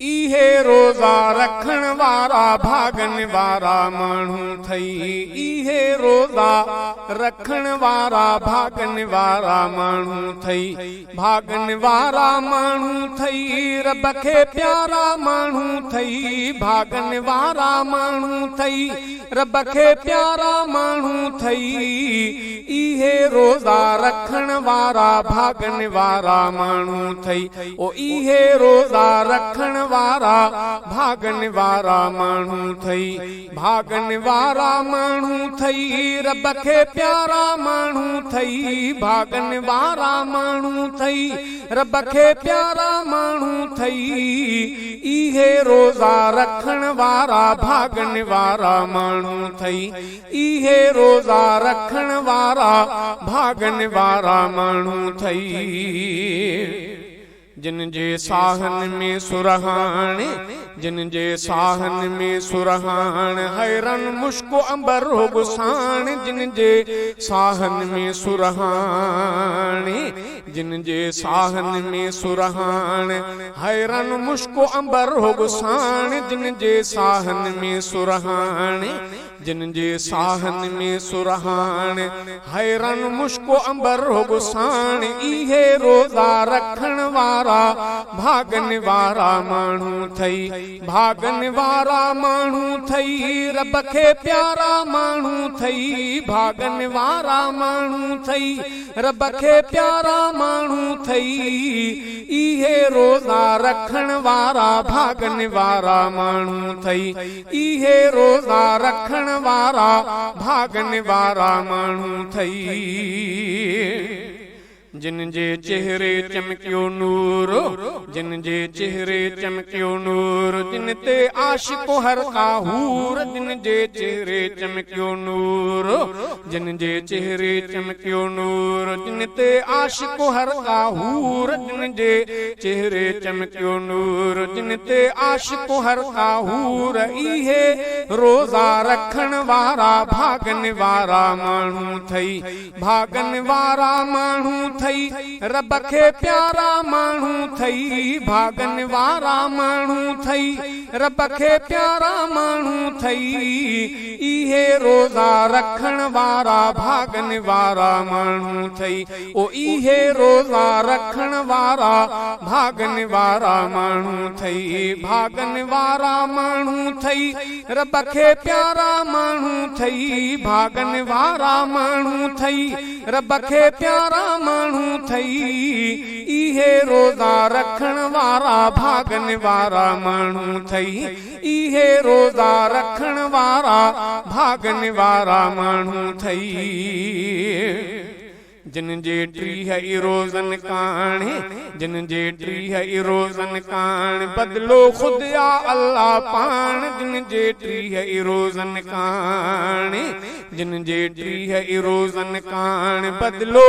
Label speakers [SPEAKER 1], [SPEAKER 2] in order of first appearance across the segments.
[SPEAKER 1] इहे रोज़ा रखण वारा भागन वारा माण्हू थई। इहे रोज़ा रखण वारा भागन वारा माण्हू थई। भागन वारा माण्हू थई, रब खे प्यारा माण्हू थई। भागन वारा माण्हू थई, रब खे प्यारा माण्हू थई। इहे रोज़ा रखण वारा भागन वारा माण्हू थई। ओ इहे रोज़ा रखण वारा भागन वारा माण्हू थई। भागन वारा माण्हू थई, रब खे प्यारा माण्हू थई। भागन वारा माण्हू थई, रब खे प्यारा माण्हू थई। इहे रोज़ा रखण वारा भागन वारा माण्हू थई। इहे रोज़ा रखण वारा भागन वारा माण्हू थई। जिन जे साहन में सुरहान, जिन जे साहन में सुरहान, हैरन मुश्को अंबर हो गुसान। जिन जे साहन में सुरहान, जिन जे साहन में सुरहान, हैरन मुश्को अंबर हो गुसान। जिन जे साहन में सुरहान, जिन जे साहन में सुरहान, हैरन मुश्को अंबर हो गुसान। इहे रोज़ा रखण वारा भागन वारा माण्हू थई। भागन वारा माण्हू थई, रब खे प्यारा माण्हू थई। भागन वारा माण्हू थई, रब खे प्यारा माण्हू थई। इहे रोज़ा रखण वारा भागन वारा माण्हू थई। इहे रोज़ा रखण वारा भागन वारा माण्हू थई। जिन जे चेहरे चमकियो नूर, जिन जे चेहरे चमकियो नूर, जिन ते आशिको हर काहूर। जिन जे चेहरे चमकियो नूर, जिन जे चेहरे चमकियो नूर, जिन ते आशिको हर काहूर। जिन जे चेहरे चमकियो नूर, जिन ते आशिको हर काहूर। इहे रोज़ा रखण वारा भागन वारा माण्हू थई। भागन वारा माण्हू थई, रब खे प्यारा माण्हू थई। भागन वारा माण्हू थई, रब खे प्यारा माण्हू थई। इहे रोज़ा रखण वारा भागन वारा माण्हू थई। ओ इहे रोज़ा रखण वारा भागन वारा माण्हू थई। भागन वारा माण्हू थई, रब खे प्यारा माण्हू थई। भागन वारा माण्हू थई, रब खे प्यारा माण्हू थई। इहे रोज़ा रखण वारा भागन वारा माण्हू थई। इहे रोज़ा रखण वारा भागन वारा माण्हू थई। जिन जे टीह रोज़न कान, जिन जे टीह रोज़न कान, बदलो खुद या अल्लाह पान। जिन जे टीह रोज़न कान, जिन जे टीह रोज़न कान, बदलो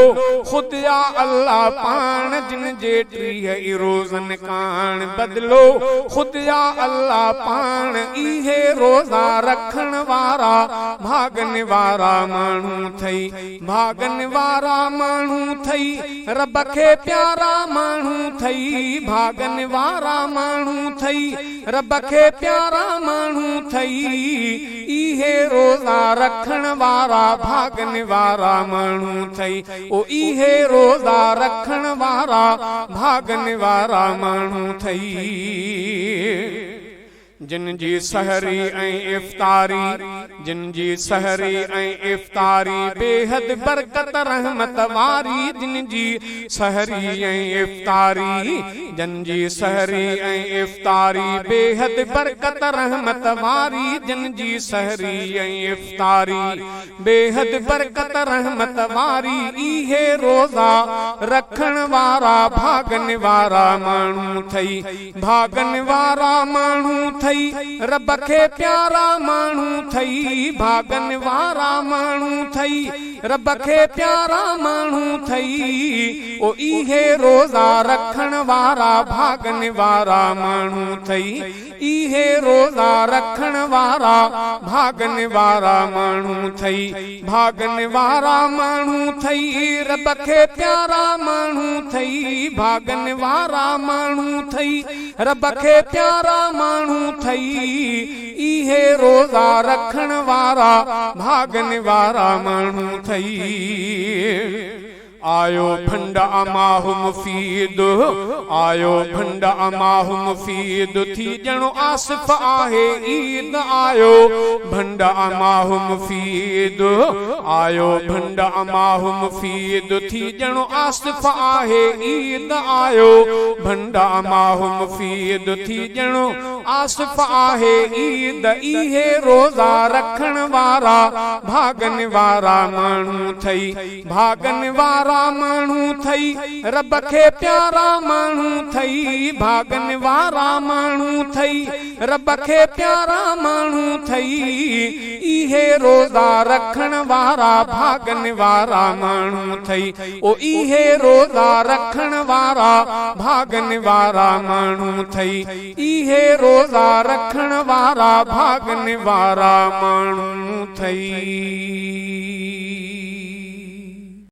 [SPEAKER 1] खुद या अल्लाह पान। जिन जे टीह रोज़न कान, बदलो खुद या अल्लाह पान। इहे रोज़ा रखण वारा भागन वारा माण्हू थई। भागन वारा माण्हू थई, रब खे प्यारा माण्हू थई। भागन वारा माण्हू थई, रब खे प्यारा माण्हू थई। इहे रोज़ा रखण वारा भागन वारा माण्हू थई। ओ इहे रोज़ा रखण वारा भागन वारा माण्हू थई। जिन जी सहरी ऐं इफ्तारी, जिन जी सहरी ऐं इफ्तारी, बेहद बरकत रहमत वारी। जिन जी सहरी ऐं इफ्तारी, जिन जी सहरी ऐं इफ्तारी, बेहद बरकत रहमत वारी। जिन जी सहरी ऐं इफ्तारी, बेहद बरकत रहमत वारी। इहे रोज़ा रखण वारा भागन वारा माण्हू थई। भागन वारा माण्हू थई, रब खे प्यारा माण्हू थई। भागन वारा माण्हू थई, रब खे प्यारा माण्हू थई ओ इहे रोज़ा रखण वारा भागन वारा माण्हू थई इहे रोज़ा रखण वारा भागन वारा माण्हू थई भागन वारा माण्हू थई रब खे प्यारा माण्हू थई भागन वारा माण्हू थई रब खे प्यारा माण्हू थई इहे रोज़ा रखण वारा भागन वारा माण्हू थई आयो भंड अमाहु मुफीद आयो भंड अमाहु मुफीद थी ॼणो आसिफ आहे ईद आयो भंड अमाहु मुफीद आयो भंड अमाहु मुफीद थी ॼणो आसिफ आहे ईद आयो भंड अमाहु मुफीद थी ॼणो आसिफ आहे ईद इहे रोज़ा रखण वारा भागन वारा माण्हू थई भागन वारा माण्हू थई रब खे प्यारा माण्हू थई भागन वारा माण्हू थई रब खे प्यारा माण्हू थई इहे रोज़ा रखण वारा भागन वारा माण्हू थई ओ इहे रोज़ा रखण वारा भागन वारा माण्हू थई इहे रोज़ा रखण वारा भागन वारा माण्हू थई।